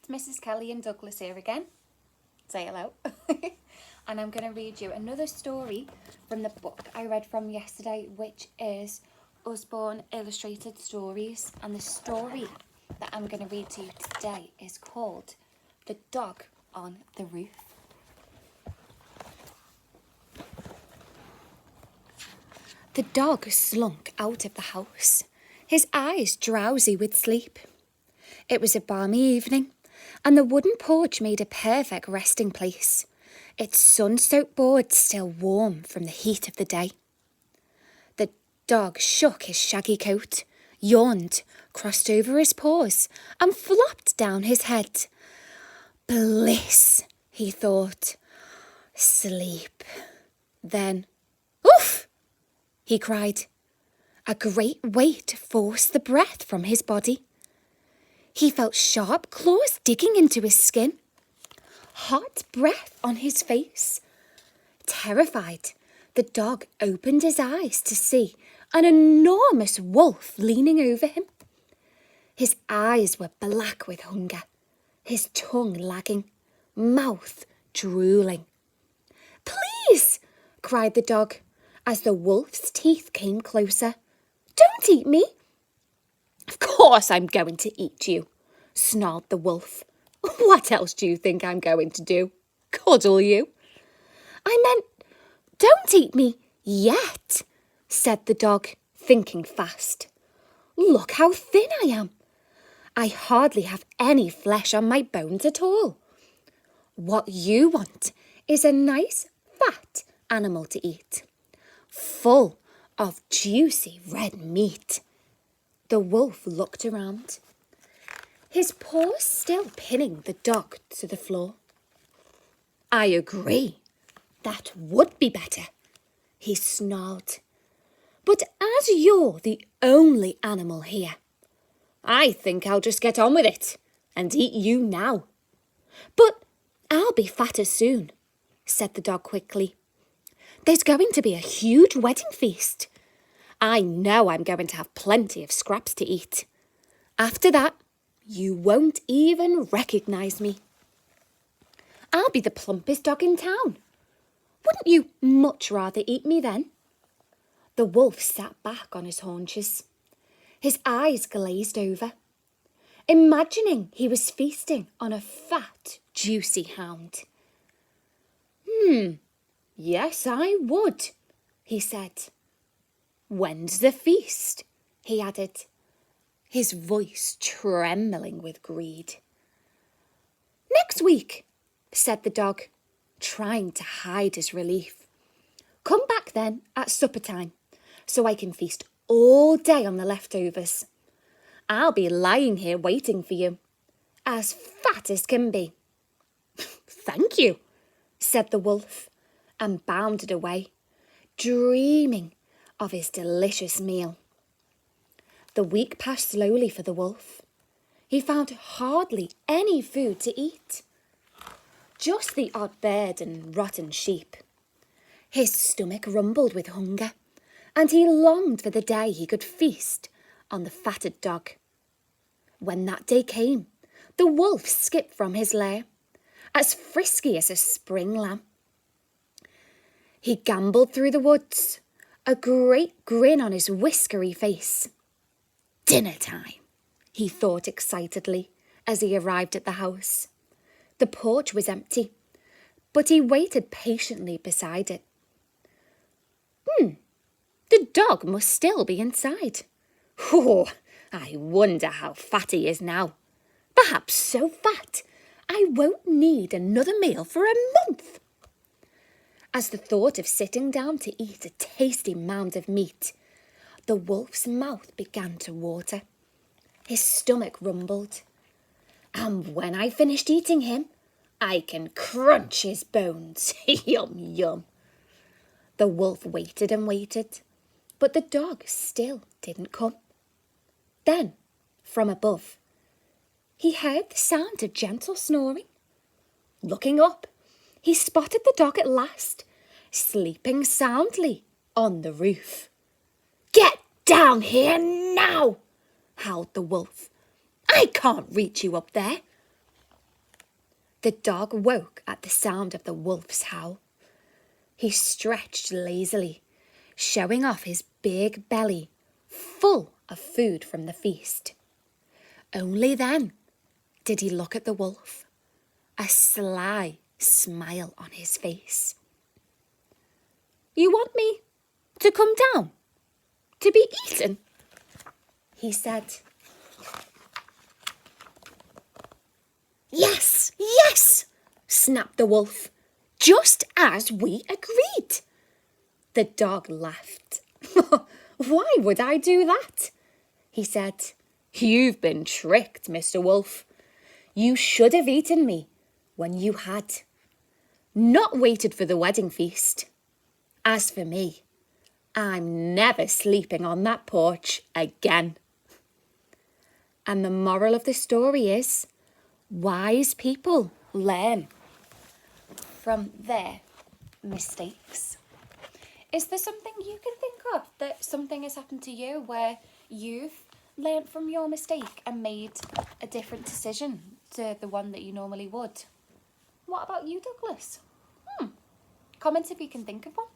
It's Mrs. Kelly and Douglas here again. Say hello. And I'm going to read you another story from the book I read from yesterday, which is Usborne Illustrated Stories. And the story that I'm going to read to you today is called The Dog on the Roof. The dog slunk out of the house, his eyes drowsy with sleep. It was a balmy evening, and the wooden porch made a perfect resting place, its sun-soaked boards still warm from the heat of the day. The dog shook his shaggy coat, yawned, crossed over his paws, and flopped down his head. Bliss, he thought. Sleep. Then, oof! He cried. A great weight forced the breath from his body. He felt sharp claws digging into his skin. Hot breath on his face. Terrified, the dog opened his eyes to see an enormous wolf leaning over him. His eyes were black with hunger, his tongue lagging, mouth drooling. "Please!" cried the dog, as the wolf's teeth came closer. "Don't eat me!" "Of course I'm going to eat you," snarled the wolf. "What else do you think I'm going to do? Cuddle you?" "I meant, don't eat me yet," said the dog, thinking fast. "Look how thin I am. I hardly have any flesh on my bones at all. What you want is a nice, fat animal to eat, full of juicy red meat." The wolf looked around, his paws still pinning the dog to the floor. "I agree. That would be better," he snarled. "But as you're the only animal here, I think I'll just get on with it and eat you now." "But I'll be fatter soon," said the dog quickly. "There's going to be a huge wedding feast. I know I'm going to have plenty of scraps to eat. After that, you won't even recognise me. I'll be the plumpest dog in town. Wouldn't you much rather eat me then?" The wolf sat back on his haunches, his eyes glazed over, imagining he was feasting on a fat, juicy hound. Yes, I would," he said. "When's the feast?" he added, his voice trembling with greed. "Next week," said the dog, trying to hide his relief. "Come back then at supper time, so I can feast all day on the leftovers. I'll be lying here waiting for you, as fat as can be." "Thank you," said the wolf, and bounded away, dreaming of his delicious meal. The week passed slowly for the wolf. He found hardly any food to eat, just the odd bird and rotten sheep. His stomach rumbled with hunger, and he longed for the day he could feast on the fatted dog. When that day came, the wolf skipped from his lair, as frisky as a spring lamb. He gambolled through the woods, a great grin on his whiskery face. "Dinner time," he thought excitedly as he arrived at the house. The porch was empty, but he waited patiently beside it. The dog must still be inside. Oh, I wonder how fat he is now. Perhaps so fat I won't need another meal for a month. As the thought of sitting down to eat a tasty mound of meat, the wolf's mouth began to water. His stomach rumbled. And when I finished eating him, I can crunch his bones. Yum, yum. The wolf waited and waited, but the dog still didn't come. Then, from above, he heard the sound of gentle snoring. Looking up, he spotted the dog at last, sleeping soundly on the roof. "Get down here now," howled the wolf. "I can't reach you up there." The dog woke at the sound of the wolf's howl. He stretched lazily, showing off his big belly, full of food from the feast. Only then did he look at the wolf, a sly smile on his face. "You want me to come down? To be eaten?" he said. "Yes, yes," snapped the wolf, "just as we agreed." The dog laughed. "Why would I do that?" he said. "You've been tricked, Mr. Wolf. You should have eaten me when you had, not waited for the wedding feast. As for me, I'm never sleeping on that porch again." And the moral of the story is, wise people learn from their mistakes. Is there something you can think of that something has happened to you where you've learned from your mistake and made a different decision to the one that you normally would? What about you, Douglas? Comment if you can think of one.